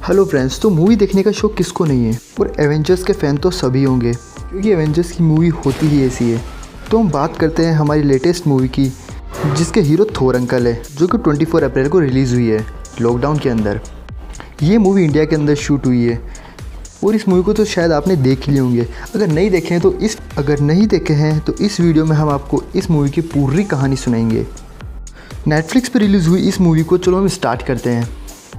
Hello friends, तो movie देखने का शौक किसको नहीं है। और एवेंजर्स के फ़ैन तो सभी होंगे क्योंकि एवेंजर्स की मूवी होती ही ऐसी है। तो हम बात करते हैं हमारी लेटेस्ट मूवी की जिसके हीरो थोर अंकल है, जो कि 24 अप्रैल को रिलीज़ हुई है लॉकडाउन के अंदर। ये मूवी इंडिया के अंदर शूट हुई है और इस मूवी को तो शायद आपने देख ही लिए होंगे। अगर नहीं देखे हैं तो इस वीडियो में हम आपको इस मूवी की पूरी कहानी सुनाएंगे। नेटफ्लिक्स पर रिलीज़ हुई इस मूवी को चलो हम स्टार्ट करते हैं।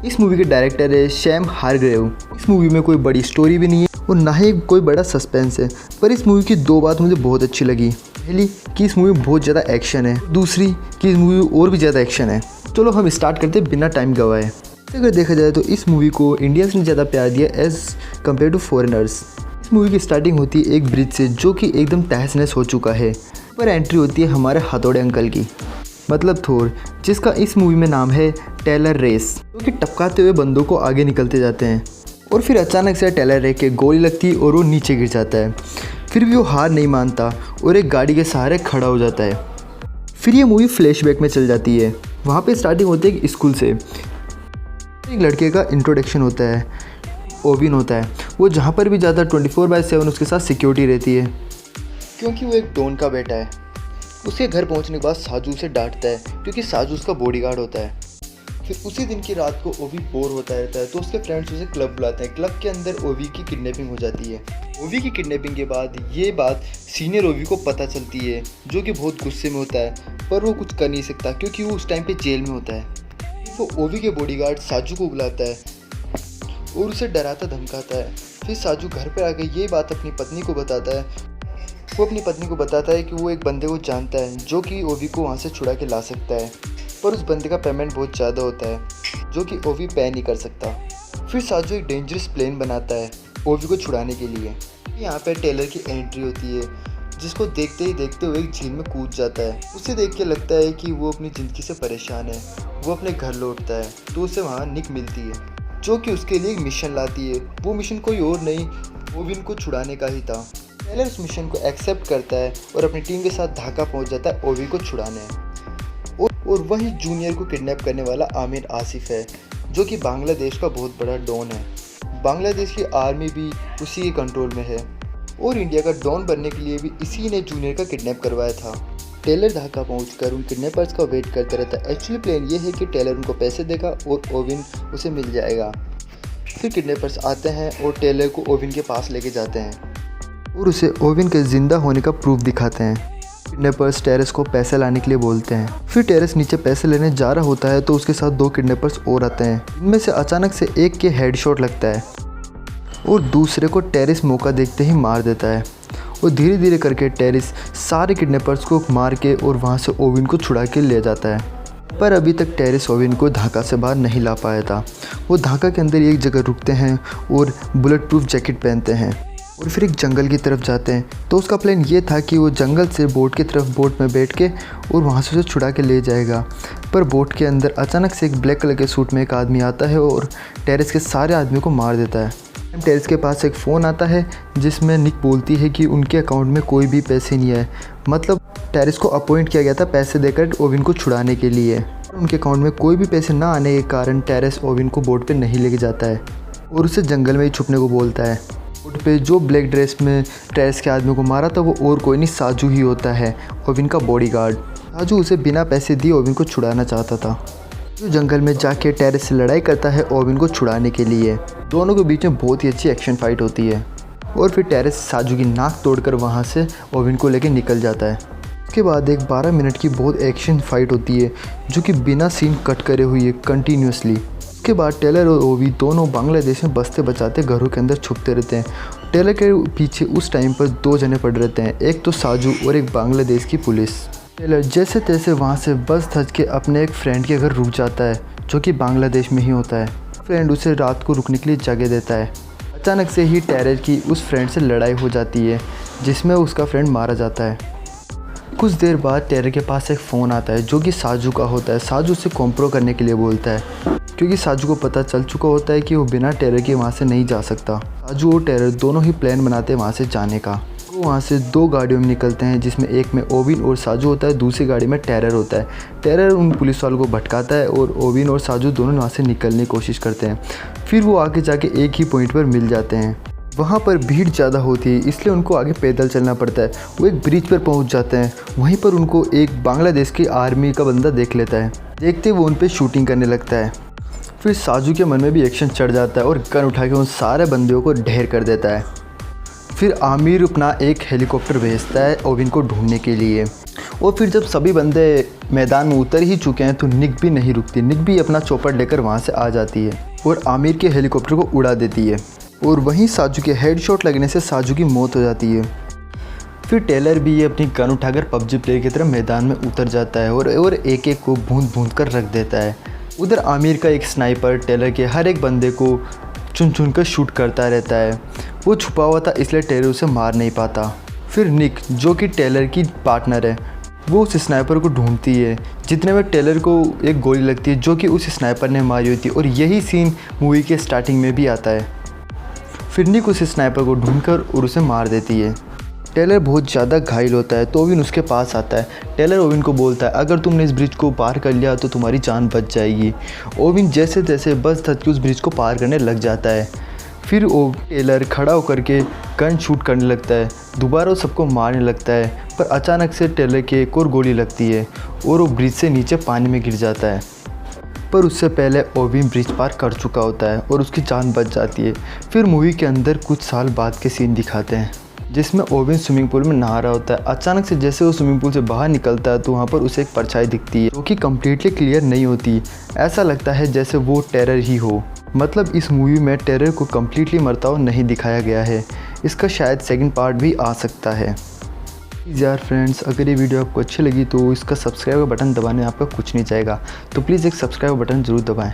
इस मूवी के डायरेक्टर है सैम हारग्रेव। इस मूवी में कोई बड़ी स्टोरी भी नहीं है और ना ही कोई बड़ा सस्पेंस है, पर इस मूवी की दो बात मुझे बहुत अच्छी लगी। पहली कि इस मूवी में बहुत ज़्यादा एक्शन है, दूसरी कि इस मूवी में और भी ज़्यादा एक्शन है। चलो हम स्टार्ट करते हैं बिना टाइम गवाए। अगर देखा जाए तो इस मूवी को इंडियंस ने ज़्यादा प्यार दिया एज़ कम्पेयर टू फॉरेनर्स। इस मूवी की स्टार्टिंग होती है एक ब्रिज से जो कि एकदम तहस नहस हो चुका है, पर एंट्री होती है हमारे हथौड़े अंकल की, मतलब थोर, जिसका इस मूवी में नाम है टेलर रेस, जो कि टपकाते हुए बंदों को आगे निकलते जाते हैं। और फिर अचानक से टेलर रेस के गोली लगती है और वो नीचे गिर जाता है। फिर भी वो हार नहीं मानता और एक गाड़ी के सहारे खड़ा हो जाता है। फिर ये मूवी फ्लैशबैक में चल जाती है। वहाँ पे स्टार्टिंग होती है एक स्कूल से। एक लड़के का इंट्रोडक्शन होता है, ओविन होता है। वो जहाँ पर भी जाता है 24/7 उसके साथ सिक्योरिटी रहती है क्योंकि वो एक डॉन का बेटा है। उसके घर पहुंचने के बाद साजू उसे डांटता है क्योंकि साजू उसका बॉडीगार्ड होता है। फिर उसी दिन की रात को ओवी बोर होता रहता है तो उसके फ्रेंड्स उसे क्लब बुलाते हैं। क्लब के अंदर ओवी की किडनैपिंग हो जाती है। ओवी की किडनैपिंग के बाद ये बात सीनियर ओवी को पता चलती है, जो कि बहुत गुस्से में होता है, पर वो कुछ कर नहीं सकता क्योंकि वो उस टाइम पे जेल में होता है। वो ओवी के बॉडीगार्ड साजू को बुलाता है और उसे डराता धमकाता है। फिर साजू घर पर आकर ये बात अपनी पत्नी को बताता है। वो अपनी पत्नी को बताता है कि वो एक बंदे को जानता है जो कि ओवी को वहाँ से छुड़ा के ला सकता है, पर उस बंदे का पेमेंट बहुत ज़्यादा होता है जो कि ओवी पे नहीं कर सकता। फिर साजू एक डेंजरस प्लान बनाता है ओवी को छुड़ाने के लिए। यहाँ पे टेलर की एंट्री होती है, जिसको देखते ही देखते वो एक झील में कूद जाता है। उसे देख के लगता है कि वो अपनी ज़िंदगी से परेशान है। वो अपने घर लौटता है तो उसे वहाँ निक मिलती है, जो कि उसके लिए एक मिशन लाती है। वो मिशन कोई और नहीं, ओविन को छुड़ाने का ही था। टेलर उस मिशन को एक्सेप्ट करता है और अपनी टीम के साथ ढाका पहुंच जाता है ओवी को छुड़ाने। और वही जूनियर को किडनैप करने वाला आमिर आसिफ है, जो कि बांग्लादेश का बहुत बड़ा डॉन है। बांग्लादेश की आर्मी भी उसी के कंट्रोल में है और इंडिया का डॉन बनने के लिए भी इसी ने जूनियर का किडनैप करवाया था। टेलर ढाका पहुंचकर उन किडनैपर्स का वेट करता रहता है। एक्चुअली प्लान ये है कि टेलर उनको पैसे देगा और ओविन उसे मिल जाएगा। फिर किडनैपर्स आते हैं और टेलर को ओविन के पास लेके जाते हैं और उसे ओविन के ज़िंदा होने का प्रूफ दिखाते हैं। किडनैपर्स टेरेस को पैसे लाने के लिए बोलते हैं। फिर टेरेस नीचे पैसे लेने जा रहा होता है तो उसके साथ दो किडनैपर्स और आते हैं। इनमें से अचानक से एक के हेडशॉट लगता है और दूसरे को टेरेस मौका देखते ही मार देता है। और धीरे धीरे करके टेरेस सारे किडनैपर्स को मार के और वहाँ से ओविन को छुड़ा के ले जाता है। पर अभी तक टेरेस ओविन को ढाका से बाहर नहीं ला पाया था। वो ढाका के अंदर एक जगह रुकते हैं और बुलेट प्रूफ जैकेट पहनते हैं और फिर एक जंगल की तरफ जाते हैं। तो उसका प्लान ये था कि वो जंगल से बोट की तरफ बोट में बैठ के और वहाँ से उसे छुड़ा के ले जाएगा। पर बोट के अंदर अचानक से एक ब्लैक कलर के सूट में एक आदमी आता है और टेरेस के सारे आदमियों को मार देता है। टेरेस के पास एक फ़ोन आता है जिसमें निक बोलती है कि उनके अकाउंट में कोई भी पैसे नहीं है, मतलब टेरेस को अपॉइंट किया गया था पैसे देकर ओविन को छुड़ाने के लिए। उनके अकाउंट में कोई भी पैसे ना आने के कारण टेरेस ओविन को बोट पे नहीं लेके जाता है और उसे जंगल में ही छुपने को बोलता है। बोट पे जो ब्लैक ड्रेस में टेरेस के आदमी को मारा था वो और कोई नहीं, साजू ही होता है, ओविन का बॉडीगार्ड। साजू उसे बिना पैसे दिए ओविन को छुड़ाना चाहता था। जो जंगल में जाके टेरेस से लड़ाई करता है ओविन को छुड़ाने के लिए। दोनों के बीच में बहुत ही अच्छी एक्शन फाइट होती है और फिर टेरेस साजू की नाक तोड़कर वहाँ से ओविन को लेकर निकल जाता है। उसके बाद एक 12 मिनट की बहुत एक्शन फाइट होती है जो कि बिना सीन कट करे हुई है कंटिन्यूसली। उसके बाद टेलर और ओवी दोनों बांग्लादेश में बसते बचाते घरों के अंदर छुपते रहते हैं। टेलर के पीछे उस टाइम पर दो जने पड़ रहते हैं, एक तो साजू और एक बांग्लादेश की पुलिस। टेलर जैसे तैसे वहाँ से बस धज के अपने एक फ्रेंड के घर रुक जाता है जो कि बांग्लादेश में ही होता है। फ्रेंड उसे रात को रुकने के लिए जगह देता है। अचानक से ही टेलर की उस फ्रेंड से लड़ाई हो जाती है जिसमें उसका फ्रेंड मारा जाता है। कुछ देर बाद टेलर के पास एक फ़ोन आता है जो कि साजू का होता है। साजू उसे कॉम्प्रो करने के लिए बोलता है क्योंकि साजू को पता चल चुका होता है कि वो बिना टेलर के वहाँ से नहीं जा सकता। साजू और टेलर दोनों ही प्लान बनाते हैं वहाँ से जाने का। वो वहाँ से दो गाड़ियों में निकलते हैं जिसमें एक में ओविन और साजू होता है, दूसरी गाड़ी में टेरर होता है। टेरर उन पुलिस वालों को भटकाता है और ओविन और साजू दोनों वहाँ से निकलने की कोशिश करते हैं। फिर वो आगे जाके एक ही पॉइंट पर मिल जाते हैं। वहाँ पर भीड़ ज़्यादा होती है इसलिए उनको आगे पैदल चलना पड़ता है। वो एक ब्रिज पर पहुँच जाते हैं। वहीं पर उनको एक बांग्लादेश की आर्मी का बंदा देख लेता है। देखते वो उन पर शूटिंग करने लगता है। फिर साजू के मन में भी एक्शन चढ़ जाता है और गन उठा के उन सारे बंदियों को ढेर कर देता है। फिर आमिर अपना एक हेलीकॉप्टर भेजता है ओविन को ढूंढने के लिए। और फिर जब सभी बंदे मैदान में उतर ही चुके हैं तो निक भी नहीं रुकती। निक भी अपना चॉपर लेकर वहाँ से आ जाती है और आमिर के हेलीकॉप्टर को उड़ा देती है। और वहीं साजू के हेडशॉट लगने से साजू की मौत हो जाती है। फिर टेलर भी अपनी गन उठाकर पबजी प्लेयर की तरह मैदान में उतर जाता है और एक एक को बूंद बूंद कर रख देता है। उधर आमिर का एक स्नाइपर टेलर के हर एक बंदे को चुन चुन कर शूट करता रहता है। वो छुपा हुआ था इसलिए टेलर उसे मार नहीं पाता। फिर निक जो कि टेलर की पार्टनर है वो उस स्नाइपर को ढूंढती है। जितने में टेलर को एक गोली लगती है जो कि उस स्नाइपर ने मारी हुई थी और यही सीन मूवी के स्टार्टिंग में भी आता है। फिर निक उस स्नाइपर को ढूंढकर और उसे मार देती है। टेलर बहुत ज़्यादा घायल होता है तो ओविन उसके पास आता है। टेलर ओविन को बोलता है अगर तुमने इस ब्रिज को पार कर लिया तो तुम्हारी जान बच जाएगी। ओविन जैसे तैसे बस धज के उस ब्रिज को पार करने लग जाता है। फिर टेलर खड़ा होकर के गन शूट करने लगता है। दोबारा वो सबको मारने लगता है पर अचानक से टेलर के एक और गोली लगती है और वो ब्रिज से नीचे पानी में गिर जाता है। पर उससे पहले ओविन ब्रिज पार कर चुका होता है और उसकी जान बच जाती है। फिर मूवी के अंदर कुछ साल बाद के सीन दिखाते हैं जिसमें ओविन स्विमिंग पूल में नहा रहा होता है। अचानक से जैसे वो स्विमिंग पूल से बाहर निकलता है तो वहाँ पर उसे एक परछाई दिखती है जो कि कम्प्लीटली क्लियर नहीं होती। ऐसा लगता है जैसे वो टेरर ही हो। मतलब इस मूवी में टेरर को कम्प्लीटली मरता हुआ नहीं दिखाया गया है। इसका शायद सेकंड पार्ट भी आ सकता है। प्लीज़ यार फ्रेंड्स, अगर ये वीडियो आपको अच्छी लगी तो इसका सब्सक्राइब का बटन दबाने आपका कुछ नहीं जाएगा, तो प्लीज़ एक सब्सक्राइब बटन ज़रूर दबाएं।